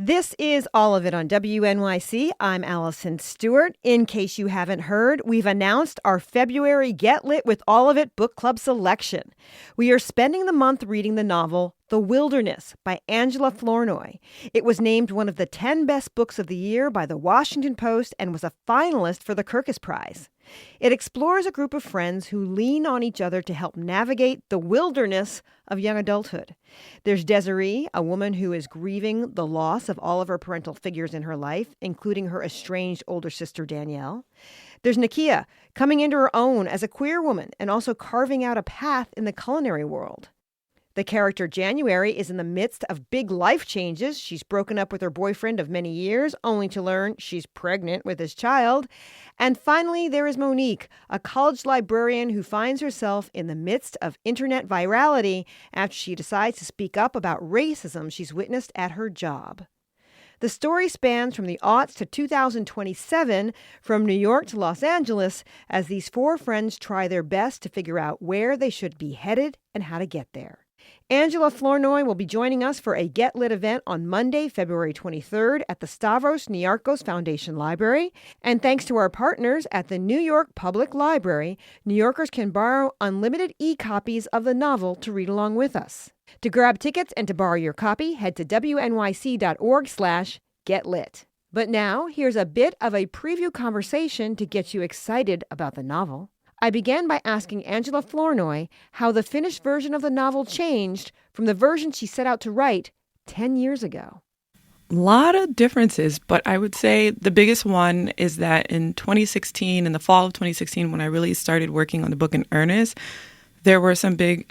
This is All of It on WNYC. I'm Allison Stewart. In case you haven't heard, we've announced our February Get Lit with All of It book club selection. We are spending the month reading the novel The Wilderness by Angela Flournoy. It was named one of the 10 best books of the year by the Washington Post and was a finalist for the Kirkus Prize. It explores a group of friends who lean on each other to help navigate the wilderness of young adulthood. There's Desiree, a woman who is grieving the loss of all of her parental figures in her life, including her estranged older sister Danielle. There's Nakia, coming into her own as a queer woman and also carving out a path in the culinary world. The character January is in the midst of big life changes. She's broken up with her boyfriend of many years, only to learn she's pregnant with his child. And finally, there is Monique, a college librarian who finds herself in the midst of internet virality after she decides to speak up about racism she's witnessed at her job. The story spans from the aughts to 2027, from New York to Los Angeles, as these four friends try their best to figure out where they should be headed and how to get there. Angela Flournoy will be joining us for a Get Lit event on Monday, February 23rd at the Stavros Niarchos Foundation Library. And thanks to our partners at the New York Public Library, New Yorkers can borrow unlimited e-copies of the novel to read along with us. To grab tickets and to borrow your copy, head to wnyc.org/getlit. But now, here's a bit of a preview conversation to get you excited about the novel. I began by asking Angela Flournoy how the finished version of the novel changed from the version she set out to write 10 years ago. A lot of differences, but I would say the biggest one is that in 2016, in the fall of 2016, when I really started working on the book in earnest, there were some big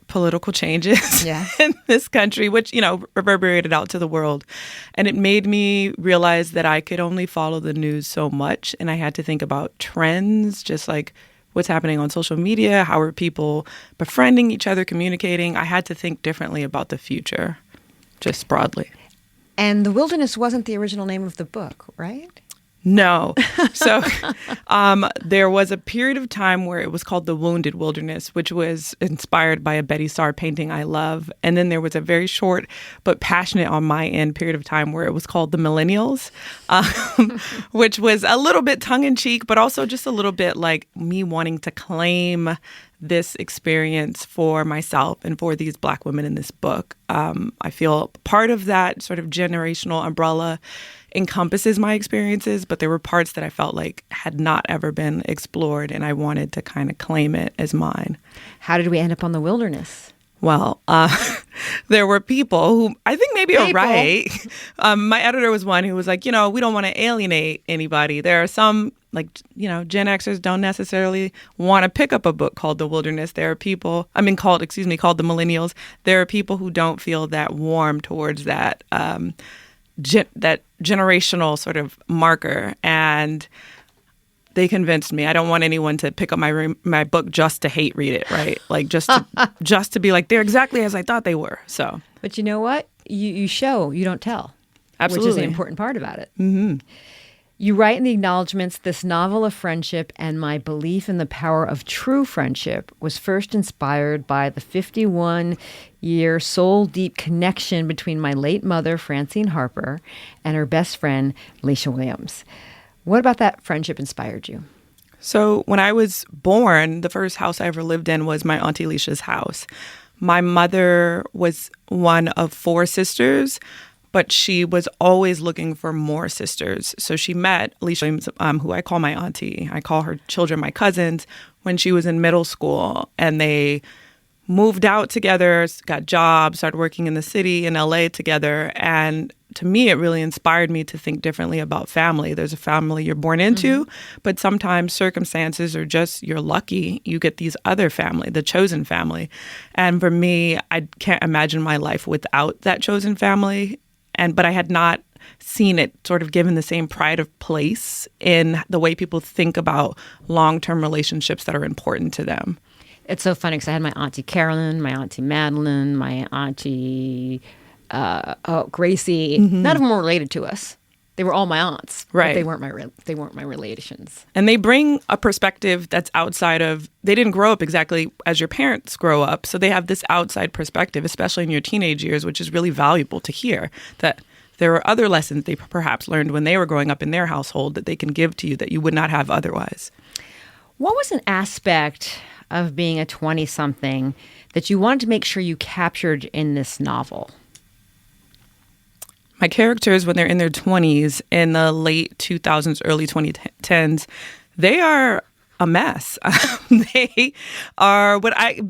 political changes in this country, which, reverberated out to the world. And it made me realize that I could only follow the news so much, and I had to think about trends, just like what's happening on social media, how are people befriending each other, communicating. I had to think differently about the future, just broadly. And The Wilderness wasn't the original name of the book, right? No. So there was a period of time where it was called The Wounded Wilderness, which was inspired by a Betty Saar painting I love. And then there was a very short but passionate on my end period of time where it was called The Millennials, which was a little bit tongue-in-cheek, but also just a little bit like me wanting to claim this experience for myself and for these Black women in this book. I feel part of that sort of generational umbrella encompasses my experiences, but there were parts that I felt like had not ever been explored, and I wanted to kind of claim it as mine. How did we end up on The Wilderness? Well, there were people who I think maybe are right. My editor was one who was like, we don't want to alienate anybody. There are some, Gen Xers don't necessarily want to pick up a book called The Wilderness. There are people, called The Millennials. There are people who don't feel that warm towards that, that generational sort of marker. And they convinced me. I don't want anyone to pick up my book just to hate read it, right? Like just to be like, they're exactly as I thought they were. So, but you know what? You show, you don't tell. Absolutely. Which is the important part about it. Mm-hmm. You write in the acknowledgments, this novel of friendship and my belief in the power of true friendship was first inspired by the 51-year soul-deep connection between my late mother, Francine Harper, and her best friend, Leisha Williams. What about that friendship inspired you? So when I was born, the first house I ever lived in was my Auntie Leisha's house. My mother was one of 4 sisters, but she was always looking for more sisters. So she met Leisha Williams, who I call my auntie. I call her children my cousins, when she was in middle school. And they moved out together, got jobs, started working in the city in LA together. And to me, it really inspired me to think differently about family. There's a family you're born into, but sometimes circumstances are just, you're lucky, you get these other family, the chosen family. And for me, I can't imagine my life without that chosen family. But I had not seen it sort of given the same pride of place in the way people think about long-term relationships that are important to them. It's so funny because I had my Auntie Carolyn, my Auntie Madeline, my Auntie Gracie. Mm-hmm. None of them were related to us. They were all my aunts, right? But they weren't my relations. And they bring a perspective that's outside of. They didn't grow up exactly as your parents grow up, so they have this outside perspective, especially in your teenage years, which is really valuable to hear. That there are other lessons they perhaps learned when they were growing up in their household that they can give to you that you would not have otherwise. What was an aspect of being a 20-something that you wanted to make sure you captured in this novel? My characters, when they're in their 20s, in the late 2000s, early 2010s, they are a mess. They are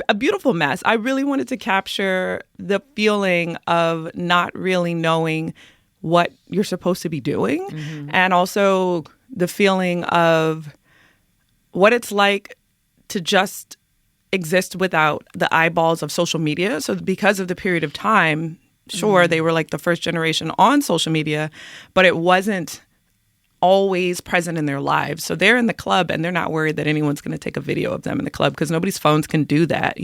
a beautiful mess. I really wanted to capture the feeling of not really knowing what you're supposed to be doing, and also the feeling of what it's like to just exist without the eyeballs of social media. So because of the period of time, sure, they were like the first generation on social media, but it wasn't always present in their lives. So they're in the club and they're not worried that anyone's going to take a video of them in the club because nobody's phones can do that,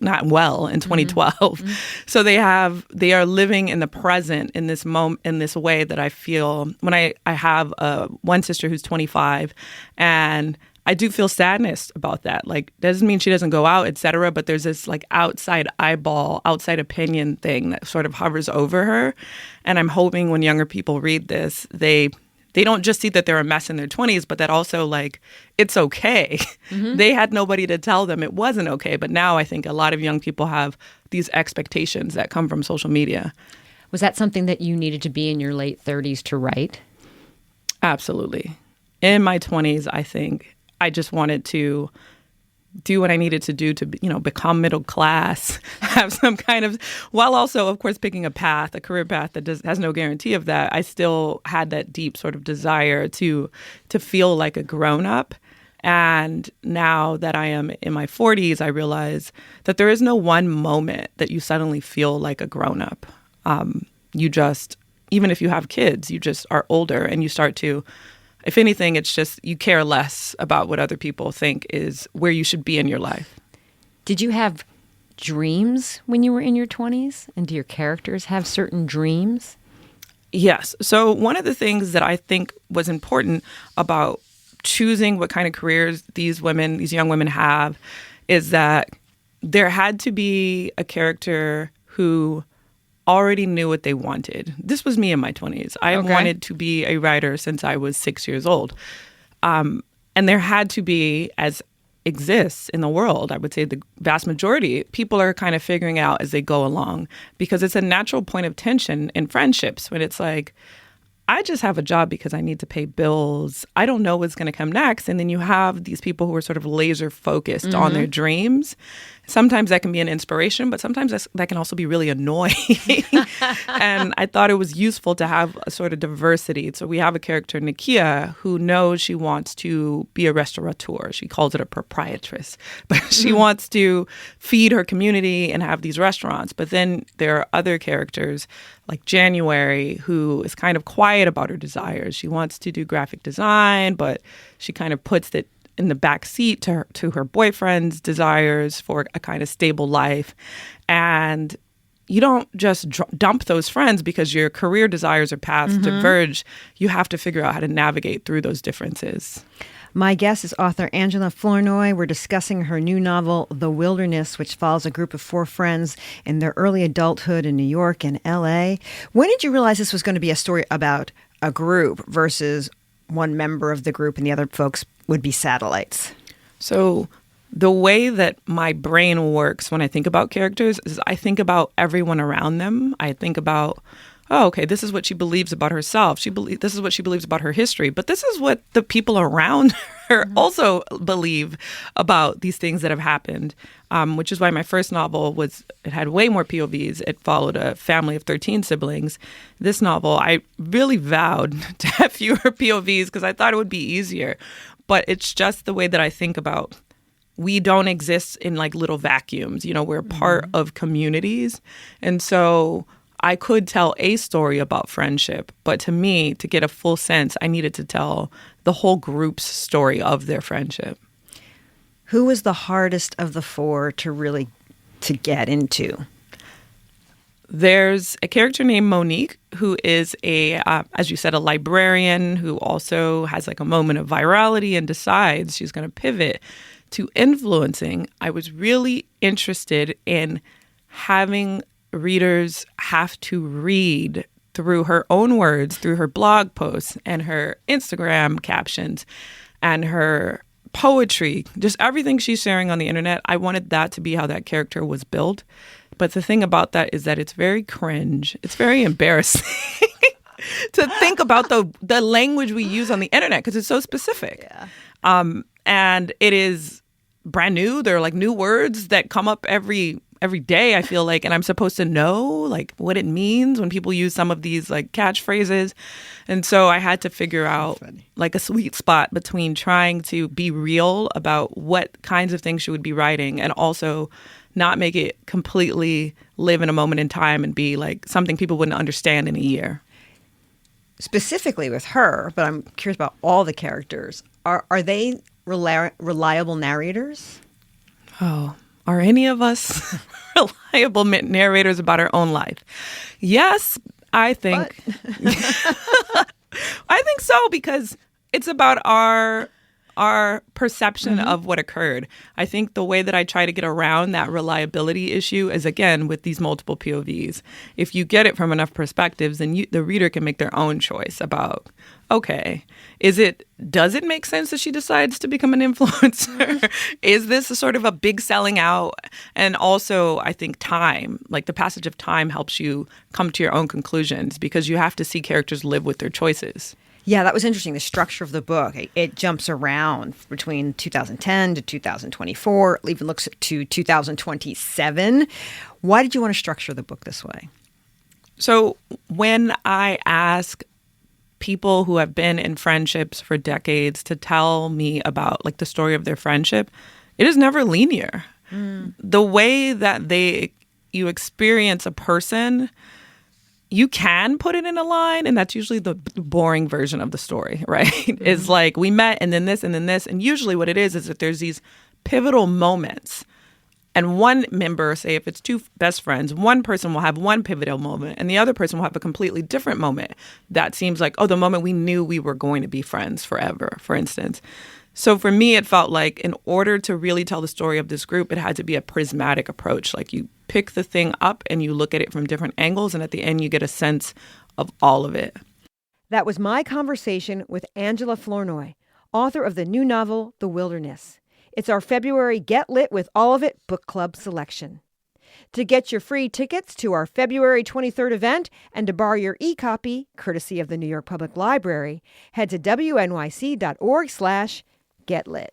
not well in 2012. So they are living in the present in this moment, in this way that I feel when I have one sister who's 25, and I do feel sadness about that. Like, doesn't mean she doesn't go out, et cetera, but there's this like outside eyeball, outside opinion thing that sort of hovers over her. And I'm hoping when younger people read this, they don't just see that they're a mess in their 20s, but that also like it's okay. They had nobody to tell them it wasn't okay. But now I think a lot of young people have these expectations that come from social media. Was that something that you needed to be in your late 30s to write? Absolutely. In my 20s, I think I just wanted to do what I needed to do to, become middle class, have some kind of, while also, of course, picking a career path that has no guarantee of that. I still had that deep sort of desire to feel like a grown up. And now that I am in my 40s, I realize that there is no one moment that you suddenly feel like a grown up. You just, even if you have kids, you just are older and you start to, if anything, it's just you care less about what other people think is where you should be in your life. Did you have dreams when you were in your 20s? And do your characters have certain dreams? Yes. So one of the things that I think was important about choosing what kind of careers these young women have, is that there had to be a character who already knew what they wanted. This was me in my 20s. I wanted to be a writer since I was 6 years old. And there had to be, as exists in the world, I would say the vast majority, people are kind of figuring out as they go along, because it's a natural point of tension in friendships when it's like, I just have a job because I need to pay bills. I don't know what's going to come next. And then you have these people who are sort of laser focused on their dreams. Sometimes that can be an inspiration, but sometimes that can also be really annoying. And I thought it was useful to have a sort of diversity. So we have a character, Nakia, who knows she wants to be a restaurateur. She calls it a proprietress. But she wants to feed her community and have these restaurants. But then there are other characters like January, who is kind of quiet about her desires. She wants to do graphic design, but she kind of puts it in the back seat to her boyfriend's desires for a kind of stable life. And you don't just dump those friends because your career desires or paths diverge. You have to figure out how to navigate through those differences. My guest is author Angela Flournoy. We're discussing her new novel, The Wilderness, which follows a group of 4 friends in their early adulthood in New York and L.A. When did you realize this was going to be a story about a group versus one member of the group and the other folks would be satellites? So the way that my brain works when I think about characters is I think about everyone around them. I think about, oh, okay, this is what she believes about herself. This is what she believes about her history. But this is what the people around her also believe about these things that have happened, which is why my first novel it had way more POVs. It followed a family of 13 siblings. This novel, I really vowed to have fewer POVs because I thought it would be easier. But it's just the way that I think about, we don't exist in like little vacuums. We're part of communities. And so I could tell a story about friendship, but to me, to get a full sense, I needed to tell the whole group's story of their friendship. Who was the hardest of the 4 to get into? There's a character named Monique, who is as you said, a librarian who also has like a moment of virality and decides she's going to pivot to influencing. I was really interested in having readers have to read through her own words, through her blog posts and her Instagram captions and her poetry, just everything she's sharing on the internet. I wanted that to be how that character was built. But the thing about that is that it's very cringe. It's very embarrassing to think about the language we use on the internet because it's so specific. Yeah. And it is brand new. There are like new words that come up every day, I feel like, and I'm supposed to know like what it means when people use some of these like catchphrases. And so I had to figure out like a sweet spot between trying to be real about what kinds of things she would be writing and also not make it completely live in a moment in time and be like something people wouldn't understand in a year. Specifically with her, but I'm curious about all the characters. Are they reliable narrators? Oh, are any of us reliable narrators about our own life? Yes, I think. I think so, because it's about our perception of what occurred. I think the way that I try to get around that reliability issue is, again, with these multiple POVs. If you get it from enough perspectives, then the reader can make their own choice about, okay, does it make sense that she decides to become an influencer? Is this a sort of a big selling out? And also, I think time, like the passage of time, helps you come to your own conclusions because you have to see characters live with their choices. Yeah, that was interesting. The structure of the book, it jumps around between 2010 to 2024. It even looks to 2027. Why did you want to structure the book this way? So when I ask people who have been in friendships for decades to tell me about like the story of their friendship, it is never linear. The way that you experience a person, you can put it in a line, and that's usually the boring version of the story, right? It's like we met and then this and then this. And usually what it is that there's these pivotal moments. And one member, say if it's two best friends, one person will have one pivotal moment and the other person will have a completely different moment. That seems like, the moment we knew we were going to be friends forever, for instance. So for me, it felt like in order to really tell the story of this group, it had to be a prismatic approach. Like you pick the thing up and you look at it from different angles, and at the end you get a sense of all of it. That was my conversation with Angela Flournoy, author of the new novel, The Wilderness. It's our February Get Lit with All of It book club selection. To get your free tickets to our February 23rd event and to borrow your e-copy, courtesy of the New York Public Library, head to wnyc.org/getlit.